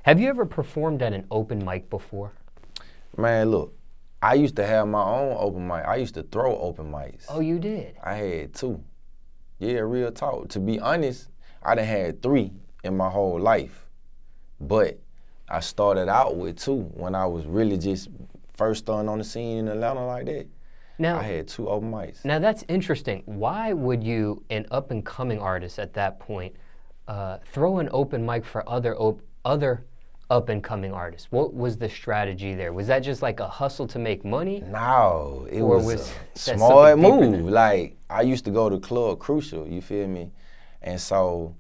Have you ever performed at an open mic before? Man, look, I used to have my own open mic. I used to throw open mics. Oh, you did? I had 2. Yeah, real talk. To be honest, I done had 3 in my whole life. But I started out with 2 when I was really just first starting on the scene in Atlanta like that. Now, I had 2 open mics. Now that's interesting. Why would you, an up-and-coming artist at that point, throw an open mic for other up-and-coming artists? What was the strategy there? Was that just like a hustle to make money? No, it Or was was a that smart something deeper move. than- Like, I used to go to Club Crucial, you feel me? And so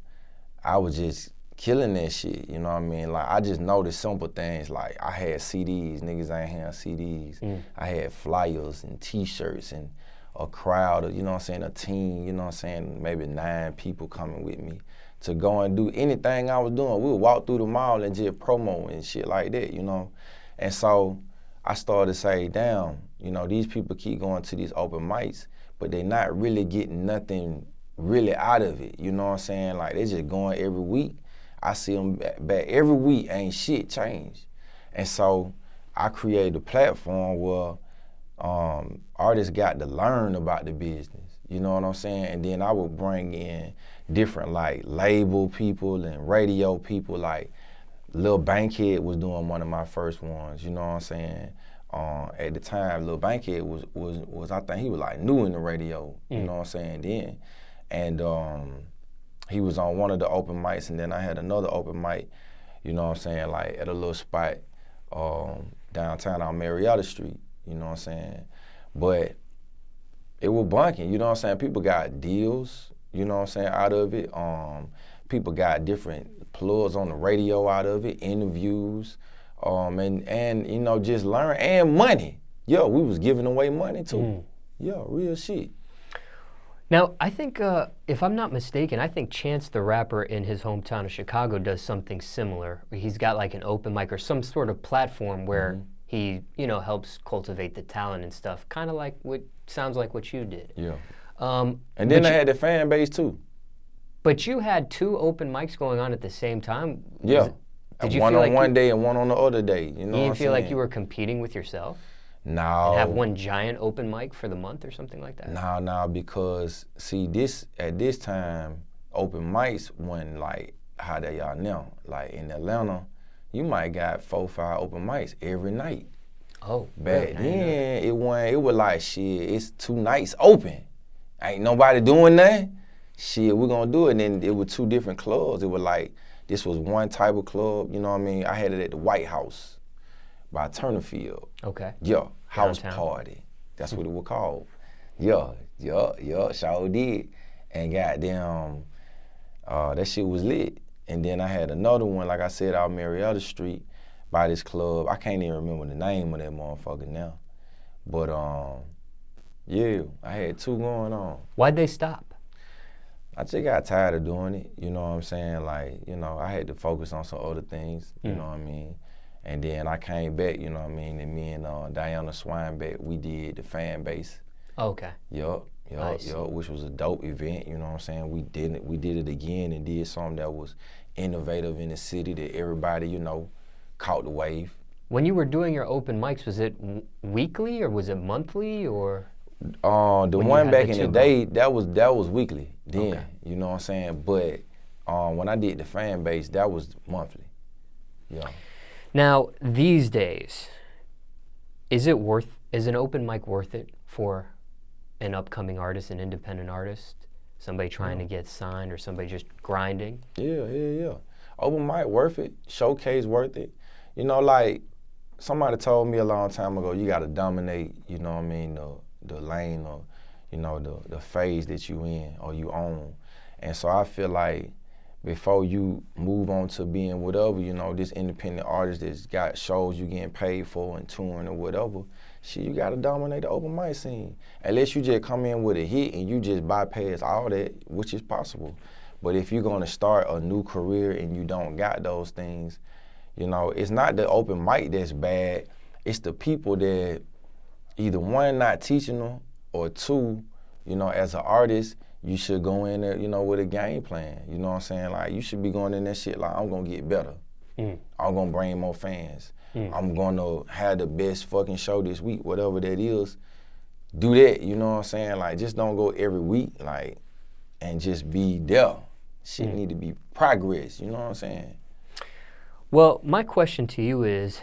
I was just killing that shit, you know what I mean? Like, I just noticed simple things, like I had CDs, niggas ain't had CDs. I had flyers and t-shirts and a crowd of, you know what I'm saying, a team, you know what I'm saying, maybe 9 people coming with me to go and do anything I was doing. We would walk through the mall and just promo and shit like that, you know? And so I started to say, damn, you know, these people keep going to these open mics, but they not really getting nothing really out of it, you know what I'm saying? Like, they just going every week. I see them back every week, ain't shit changed. And so I created a platform where artists got to learn about the business, you know what I'm saying? And then I would bring in different like label people and radio people, like Lil Bankhead was doing one of my first ones, you know what I'm saying? At the time, Lil Bankhead was I think he was like new in the radio, you know what I'm saying, then. And he was on one of the open mics, and then I had another open mic, you know what I'm saying, like at a little spot downtown on Marietta Street, you know what I'm saying? But it was bunking, you know what I'm saying? People got deals, you know what I'm saying, out of it. People got different plugs on the radio out of it, interviews, and you know, just learn, and money. Yo, we was giving away money too. Yo, real shit. Now, I think, if I'm not mistaken, I think Chance the Rapper in his hometown of Chicago does something similar. He's got like an open mic or some sort of platform where he, you know, helps cultivate the talent and stuff. Kind of like sounds like what you did. Yeah. And then I had the fan base too. But you had 2 open mics going on at the same time? Yeah. Did you one feel on like one day and one on the other day, you know what I'm saying? You didn't feel like you were competing with yourself? No. And have one giant open mic for the month or something like that? No, because see, at this time, open mics wasn't like how they are now. Like in Atlanta, you might got 4 or 5 open mics every night. Oh, back then it was like, shit, it's 2 nights open. Ain't nobody doing nothing. Shit, we're gonna do it. And then it was 2 different clubs. It was like, this was one type of club, you know what I mean? I had it at the White House by Turnerfield. Okay. Yeah, house Downtown. party. That's what it was called. Yeah, sure did. And goddamn, that shit was lit. And then I had another one, like I said, out Marietta Street by this club. I can't even remember the name of that motherfucker now. But yeah, I had 2 going on. Why'd they stop? I just got tired of doing it, you know what I'm saying? Like, you know, I had to focus on some other things, you know what I mean? And then I came back, you know what I mean, and me and Diana Swinebeck, we did the fan base. Okay. Yup, which was a dope event, you know what I'm saying? We did it again and did something that was innovative in the city that everybody, you know, caught the wave. When you were doing your open mics, was it weekly or was it monthly or? The one back in the day, that was weekly then, Okay. you know what I'm saying? But when I did the fan base, that was monthly, yeah. Now, these days, is an open mic worth it for an upcoming artist, an independent artist, somebody trying to get signed or somebody just grinding? Yeah. Open mic worth it, showcase worth it. You know, like somebody told me a long time ago, you gotta dominate, you know what I mean, the lane or, you know, the phase that you in or you own. And so I feel like before you move on to being whatever, you know, this independent artist that's got shows you getting paid for and touring or whatever, shit, you gotta dominate the open mic scene. Unless you just come in with a hit and you just bypass all that, which is possible. But if you're gonna start a new career and you don't got those things, you know, it's not the open mic that's bad, it's the people that either 1, not teaching them, or 2, you know, as an artist, you should go in there, you know, with a game plan. You know what I'm saying? Like, you should be going in that shit like, I'm gonna get better. I'm gonna bring more fans. I'm gonna have the best fucking show this week, whatever that is. Do that, you know what I'm saying? Like, just don't go every week, like, and just be there. Shit need to be progress, you know what I'm saying? Well, my question to you is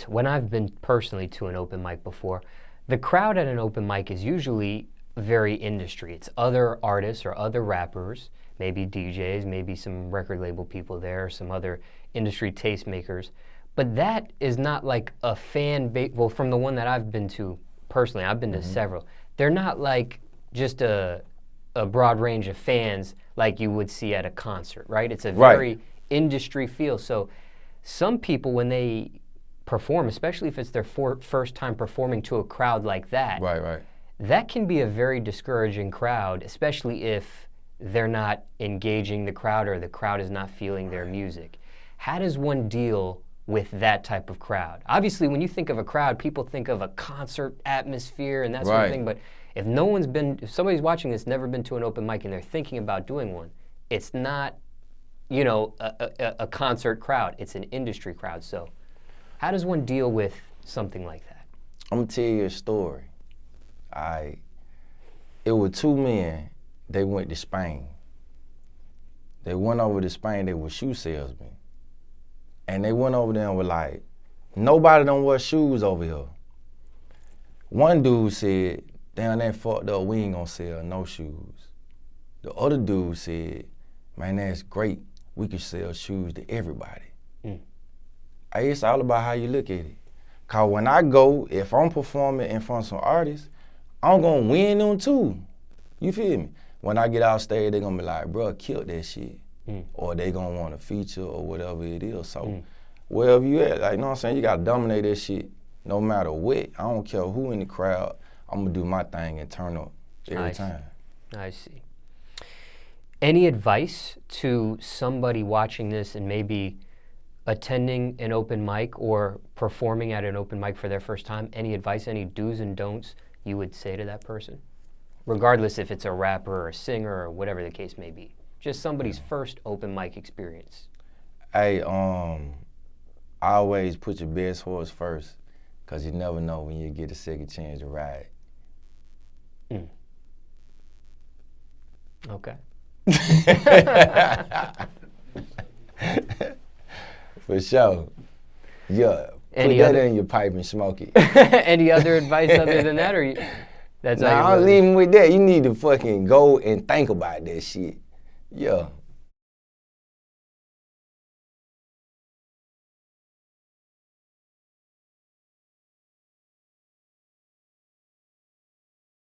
when I've been personally to an open mic before, the crowd at an open mic is usually very industry. It's other artists or other rappers, maybe DJs, maybe some record label people there, some other industry tastemakers. But that is not like a fan base. Well, from the one that I've been to personally, I've been to several. They're not like just a broad range of fans like you would see at a concert, right? It's a very industry feel. So some people, when they perform, especially if it's their first time performing to a crowd like that, that can be a very discouraging crowd, especially if they're not engaging the crowd or the crowd is not feeling their music. How does one deal with that type of crowd? Obviously, when you think of a crowd, people think of a concert atmosphere and that sort of thing, but if somebody's watching this, never been to an open mic and they're thinking about doing one, it's not, a concert crowd, it's an industry crowd. So how does one deal with something like that? I'm gonna tell you a story. It was two men, they went to Spain. They went over to Spain, they were shoe salesmen. And they went over there and were like, nobody don't wear shoes over here. One dude said, damn, that fucked up, we ain't gonna sell no shoes. The other dude said, man, that's great, we could sell shoes to everybody. It's all about how you look at it. Cause when I go, if I'm performing in front of some artists, I'm gonna win them too. You feel me? When I get out stage, they gonna be like, bro, killed that shit. Or they gonna want a feature or whatever it is. So wherever you at, like, you know what I'm saying? You gotta dominate that shit no matter what. I don't care who in the crowd, I'm gonna do my thing and turn up every time. I see. Any advice to somebody watching this and maybe attending an open mic or performing at an open mic for their first time? Any advice, any do's and don'ts you would say to that person? Regardless if it's a rapper or a singer or whatever the case may be. Just somebody's first open mic experience. Hey, always put your best horse first, cause you never know when you get a second chance to ride. Okay. For sure. Yeah. Put that in your pipe and smoke it. Any other advice other than that, or that's all you I'll leave him with that. You need to fucking go and think about that shit. Yeah.